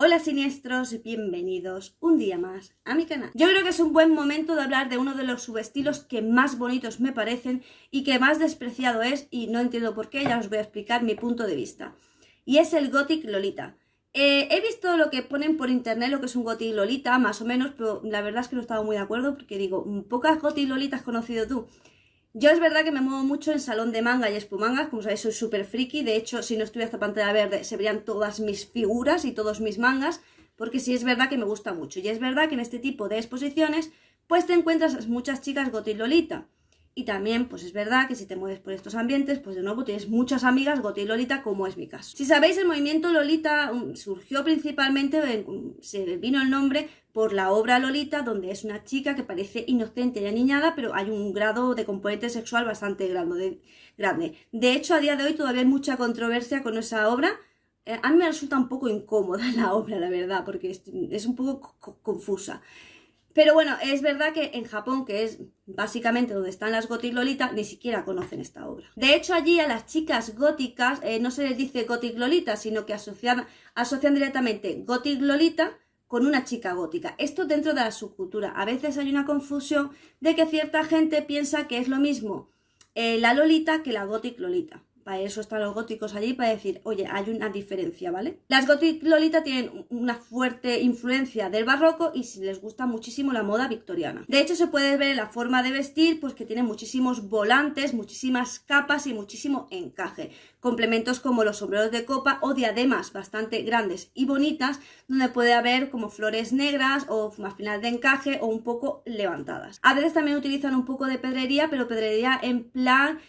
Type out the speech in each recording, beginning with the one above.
Hola siniestros, bienvenidos un día más a mi canal. Yo creo que es un buen momento de hablar de uno de los subestilos que más bonitos me parecen y que más despreciado es, y no entiendo por qué, ya os voy a explicar mi punto de vista. Y es el Gothic Lolita. He visto lo que ponen por internet, lo que es un Gothic Lolita, más o menos, pero la verdad es que no he estado muy de acuerdo porque digo, pocas Gothic Lolitas has conocido tú. Yo es verdad que me muevo mucho en salón de manga y expomangas, como sabéis soy súper friki, de hecho si no estuviera esta pantalla verde se verían todas mis figuras y todos mis mangas, porque sí es verdad que me gusta mucho, y es verdad que en este tipo de exposiciones pues te encuentras muchas chicas Gothic Lolita, y también pues es verdad que si te mueves por estos ambientes pues de nuevo tienes muchas amigas Gothic Lolita, como es mi caso. Si sabéis, el movimiento Lolita surgió principalmente, se vino el nombre por la obra Lolita, donde es una chica que parece inocente y aniñada, pero hay un grado de componente sexual bastante grande. De hecho, a día de hoy todavía hay mucha controversia con esa obra. A mí me resulta un poco incómoda la obra, la verdad, porque es un poco confusa. Pero bueno, es verdad que en Japón, que es básicamente donde están las Gothic Lolita, ni siquiera conocen esta obra. De hecho, allí a las chicas góticas no se les dice Gothic Lolita, sino que asocian directamente Gothic Lolita con una chica gótica. Esto dentro de la subcultura. A veces hay una confusión de que cierta gente piensa que es lo mismo la Lolita que la Gothic Lolita. Para eso están los góticos allí, para decir, oye, hay una diferencia, ¿vale? Las Gothic Lolita tienen una fuerte influencia del barroco y les gusta muchísimo la moda victoriana. De hecho, se puede ver en la forma de vestir, pues que tiene muchísimos volantes, muchísimas capas y muchísimo encaje. Complementos como los sombreros de copa o diademas bastante grandes y bonitas, donde puede haber como flores negras o al final de encaje o un poco levantadas. A veces también utilizan un poco de pedrería, pero pedrería en plan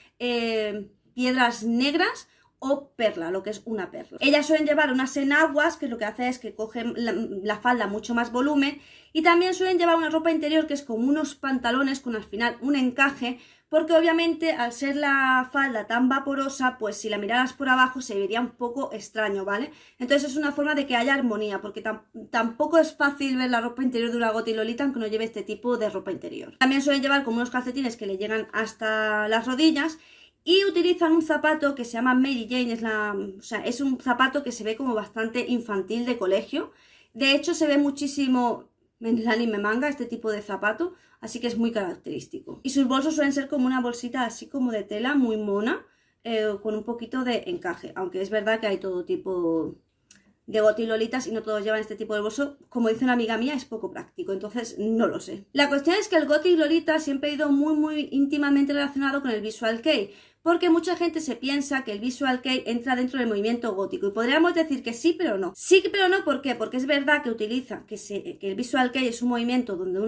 piedras negras o perla, lo que es una perla. Ellas suelen llevar unas enaguas, que lo que hace es que cogen la falda mucho más volumen, y también suelen llevar una ropa interior que es como unos pantalones con al final un encaje, porque obviamente al ser la falda tan vaporosa, pues si la miraras por abajo se vería un poco extraño, ¿vale? Entonces es una forma de que haya armonía, porque tampoco es fácil ver la ropa interior de una Gothic Lolita aunque no lleve este tipo de ropa interior. También suelen llevar como unos calcetines que le llegan hasta las rodillas, y utilizan un zapato que se llama Mary Jane, es un zapato que se ve como bastante infantil de colegio. De hecho, se ve muchísimo en el anime manga este tipo de zapato, así que es muy característico. Y sus bolsos suelen ser como una bolsita así como de tela muy mona, con un poquito de encaje, aunque es verdad que hay todo tipo de Gothic Lolitas y no todos llevan este tipo de bolso. Como dice una amiga mía, es poco práctico, entonces no lo sé. La cuestión es que el Gothic Lolita siempre ha ido muy íntimamente relacionado con el Visual Kei, porque mucha gente se piensa que el Visual Kei entra dentro del movimiento gótico, y podríamos decir que sí, pero no. Sí, pero no, ¿por qué? Porque es verdad que utiliza que el Visual Kei es un movimiento donde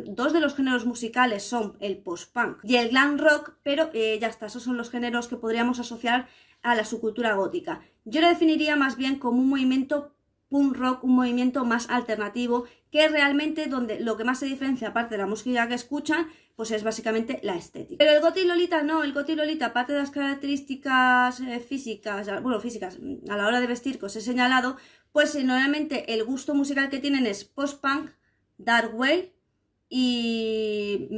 dos de los géneros musicales son el post-punk y el glam rock, pero ya está, esos son los géneros que podríamos asociar a la subcultura gótica. Yo lo definiría más bien como un movimiento punk rock, un movimiento más alternativo, que es realmente donde lo que más se diferencia, aparte de la música que escuchan, pues es básicamente la estética. Pero el Gothic Lolita no, el Gothic Lolita, aparte de las características físicas a la hora de vestir que os he señalado, pues normalmente el gusto musical que tienen es post-punk, dark wave y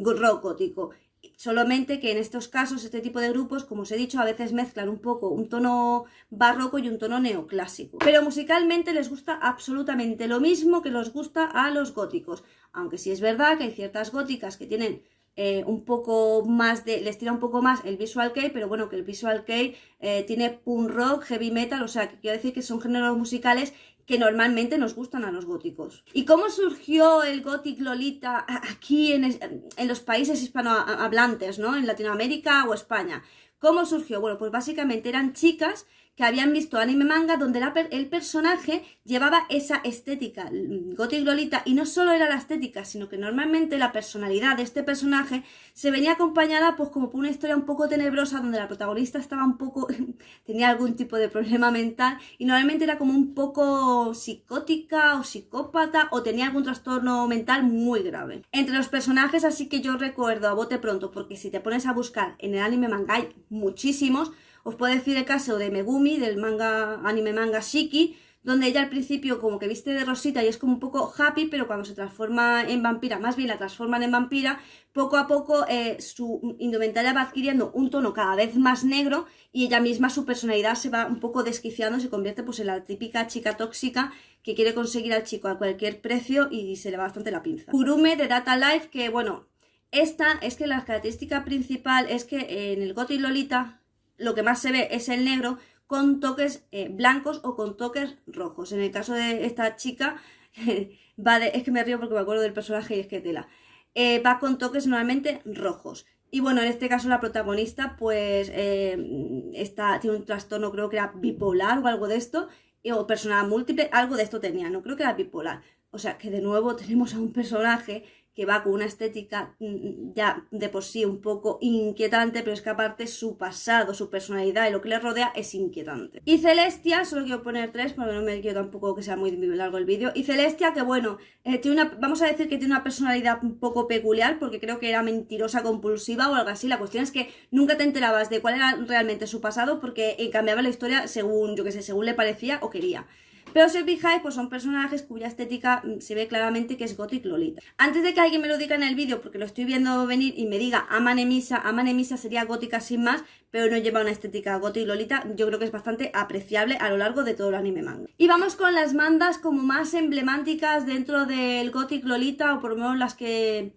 rock gótico. Solamente que en estos casos, este tipo de grupos, como os he dicho, a veces mezclan un poco un tono barroco y un tono neoclásico. Pero musicalmente les gusta absolutamente lo mismo que les gusta a los góticos. Aunque sí es verdad que hay ciertas góticas que tienen un poco más les tira un poco más el Visual Kei, pero bueno, que el Visual Kei tiene punk rock, heavy metal, o sea, que quiero decir que son géneros musicales que normalmente nos gustan a los góticos. ¿Y cómo surgió el Gothic Lolita aquí en los países hispanohablantes, ¿no? En Latinoamérica o España? ¿Cómo surgió? Bueno, pues básicamente eran chicas que habían visto anime manga donde el personaje llevaba esa estética Gothic Lolita, y no solo era la estética, sino que normalmente la personalidad de este personaje se venía acompañada pues como por una historia un poco tenebrosa, donde la protagonista estaba un poco tenía algún tipo de problema mental y normalmente era como un poco psicótica o psicópata o tenía algún trastorno mental muy grave. Entre los personajes, así que yo recuerdo a bote pronto, porque si te pones a buscar en el anime manga hay muchísimos. Os puedo decir el caso de Megumi, del anime manga Shiki, donde ella al principio como que viste de rosita y es como un poco happy, pero cuando se transforma en vampira, más bien la transforman en vampira, poco a poco su indumentaria va adquiriendo un tono cada vez más negro y ella misma, su personalidad se va un poco desquiciando, se convierte pues en la típica chica tóxica que quiere conseguir al chico a cualquier precio y se le va bastante la pinza. Kurume de Data Life, que bueno, esta es que la característica principal es que en el Gothic Lolita lo que más se ve es el negro con toques blancos o con toques rojos. En el caso de esta chica, es que me río porque me acuerdo del personaje y es que tela. Va con toques normalmente rojos. Y bueno, en este caso la protagonista pues tiene un trastorno, creo que era bipolar o algo de esto, o personalidad múltiple, algo de esto tenía, no creo que era bipolar. O sea que de nuevo tenemos a un personaje que va con una estética ya de por sí un poco inquietante, pero es que aparte su pasado, su personalidad y lo que le rodea es inquietante. Y Celestia, solo quiero poner 3 porque no me quiero tampoco que sea muy largo el vídeo. Y Celestia, que bueno, vamos a decir que tiene una personalidad un poco peculiar, porque creo que era mentirosa compulsiva o algo así. La cuestión es que nunca te enterabas de cuál era realmente su pasado, porque cambiaba la historia según, yo que sé, según le parecía o quería. Pero si os fijáis, pues son personajes cuya estética se ve claramente que es Gothic Lolita. Antes de que alguien me lo diga en el vídeo, porque lo estoy viendo venir y me diga Aman Emisa sería gótica sin más, pero no lleva una estética Gothic Lolita, yo creo que es bastante apreciable a lo largo de todo el anime manga. Y vamos con las mandas como más emblemáticas dentro del Gothic Lolita, o por lo menos las que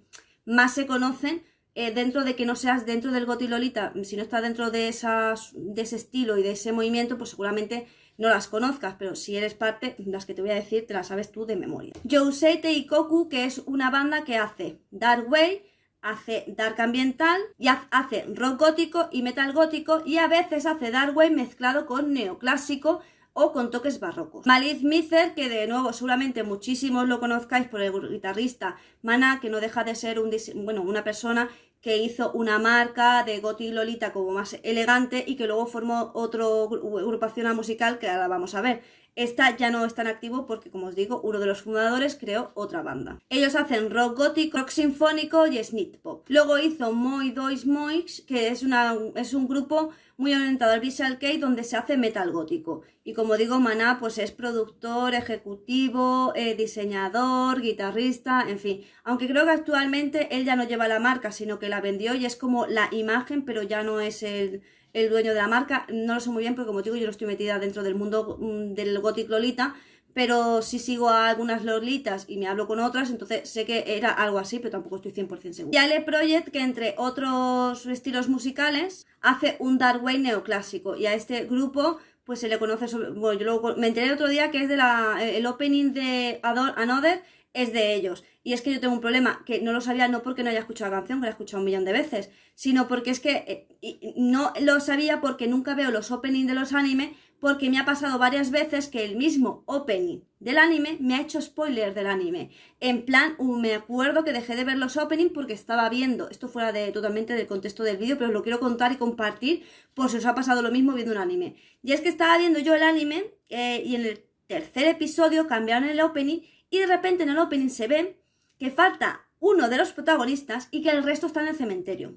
más se conocen. Dentro de que no seas dentro del Gothic Lolita, si no estás dentro de ese estilo y de ese movimiento, pues seguramente no las conozcas, pero si eres parte, las que te voy a decir te las sabes tú de memoria. Yousei Teikoku, que es una banda que hace Dark Wave, hace Dark Ambiental, y hace Rock Gótico y Metal Gótico, y a veces hace Dark Wave mezclado con Neoclásico o con toques barrocos. Malice Mizer, que de nuevo seguramente muchísimos lo conozcáis por el guitarrista Mana, que no deja de ser una persona que hizo una marca de Gothic Lolita como más elegante y que luego formó otra agrupación musical que ahora vamos a ver. Esta ya no está en activo porque, como os digo, uno de los fundadores creó otra banda. Ellos hacen rock gótico, rock sinfónico y synth pop. Luego hizo Moi Dois Moix, que es un grupo muy orientado al visual kei donde se hace metal gótico. Y como digo, Maná pues es productor, ejecutivo, diseñador, guitarrista, en fin. Aunque creo que actualmente él ya no lleva la marca, sino que la vendió y es como la imagen, pero ya no es el dueño de la marca. No lo sé muy bien porque, como digo, yo no estoy metida dentro del mundo del Gothic Lolita, pero sí sigo a algunas lolitas y me hablo con otras, entonces sé que era algo así, pero tampoco estoy 100% segura. Yale Project, que entre otros estilos musicales hace un Dark Wave neoclásico, y a este grupo pues se le conoce bueno, yo luego me enteré el otro día que es el opening de Another es de ellos. Y es que yo tengo un problema, que no lo sabía no porque no haya escuchado la canción, que la he escuchado un millón de veces, sino porque es que no lo sabía porque nunca veo los openings de los animes, porque me ha pasado varias veces que el mismo opening del anime me ha hecho spoiler del anime. En plan, me acuerdo que dejé de ver los openings porque estaba viendo, esto fuera totalmente del contexto del vídeo, pero lo quiero contar y compartir por si os ha pasado lo mismo viendo un anime. Y es que estaba viendo yo el anime y en el tercer episodio cambiaron el opening y de repente en el opening se ve que falta uno de los protagonistas y que el resto está en el cementerio.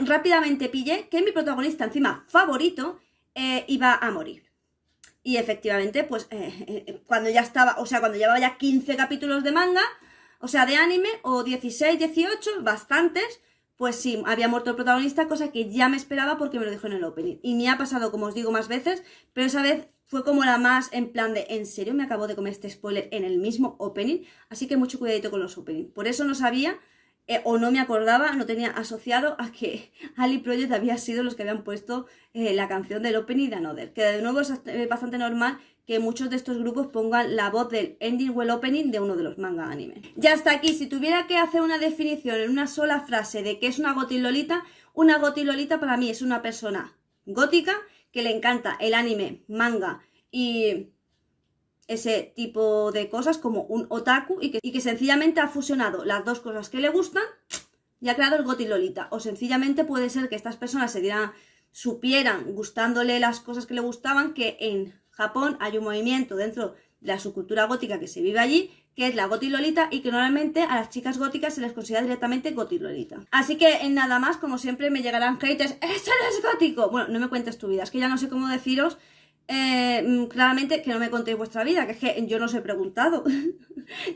Rápidamente pillé que mi protagonista encima favorito iba a morir. Y efectivamente, pues cuando ya estaba, o sea, cuando llevaba ya 15 capítulos de manga, o sea, de anime, o 16, 18, bastantes, pues sí, había muerto el protagonista, cosa que ya me esperaba porque me lo dijo en el opening. Y me ha pasado, como os digo, más veces, pero esa vez fue como la más en plan de, ¿en serio me acabo de comer este spoiler en el mismo opening? Así que mucho cuidadito con los openings. Por eso no sabía, o no me acordaba, no tenía asociado a que Ali Project había sido los que habían puesto la canción del opening de Another. Que de nuevo es bastante normal que muchos de estos grupos pongan la voz del ending o el opening de uno de los manga anime. Ya hasta aquí, si tuviera que hacer una definición en una sola frase de qué es una Gothic Lolita, una Gothic Lolita para mí es una persona gótica que le encanta el anime, manga y ese tipo de cosas como un otaku y que sencillamente ha fusionado las dos cosas que le gustan y ha creado el Gothic Lolita. O sencillamente puede ser que estas personas supieran, gustándole las cosas que le gustaban, que en Japón hay un movimiento dentro de la subcultura gótica que se vive allí, que es la Gothic Lolita, y que normalmente a las chicas góticas se les considera directamente Gothic Lolita. Así que en nada más, como siempre me llegarán haters, ¡eso no es gótico! Bueno, no me cuentes tu vida, es que ya no sé cómo deciros claramente que no me contéis vuestra vida, que es que yo no os he preguntado.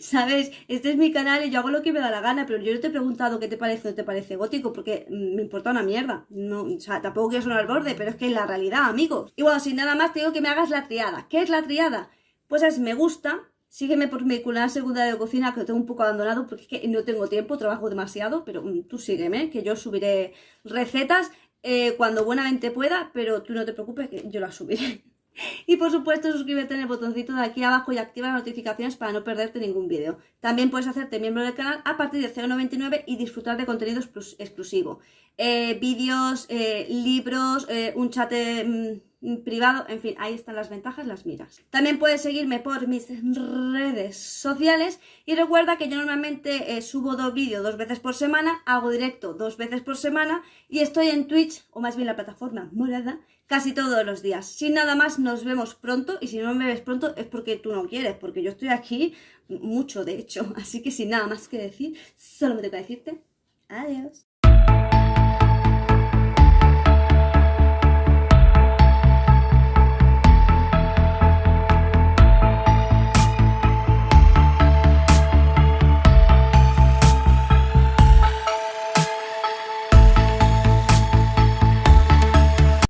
¿Sabes? Este es mi canal y yo hago lo que me da la gana, pero yo no te he preguntado qué te parece o no te parece gótico, porque me importa una mierda. No, o sea, tampoco quiero sonar al borde, pero es que es la realidad, amigos. Y bueno, sin nada más, te digo que me hagas la triada. ¿Qué es la triada? Pues es me gusta. Sígueme por mi canal secundario de cocina, que lo tengo un poco abandonado porque es que no tengo tiempo, trabajo demasiado, pero tú sígueme, que yo subiré recetas cuando buenamente pueda, pero tú no te preocupes que yo las subiré. Y por supuesto suscríbete en el botoncito de aquí abajo y activa las notificaciones para no perderte ningún vídeo. También puedes hacerte miembro del canal a partir de 0,99 y disfrutar de contenido exclusivo. Vídeos, libros, un chat privado, en fin, ahí están las ventajas, las miras. También puedes seguirme por mis redes sociales y recuerda que yo normalmente subo vídeos 2 veces por semana, hago directo 2 veces por semana y estoy en Twitch, o más bien la plataforma morada, casi todos los días. Sin nada más, nos vemos pronto y si no me ves pronto es porque tú no quieres, porque yo estoy aquí mucho de hecho. Así que sin nada más que decir, solo me toca decirte adiós.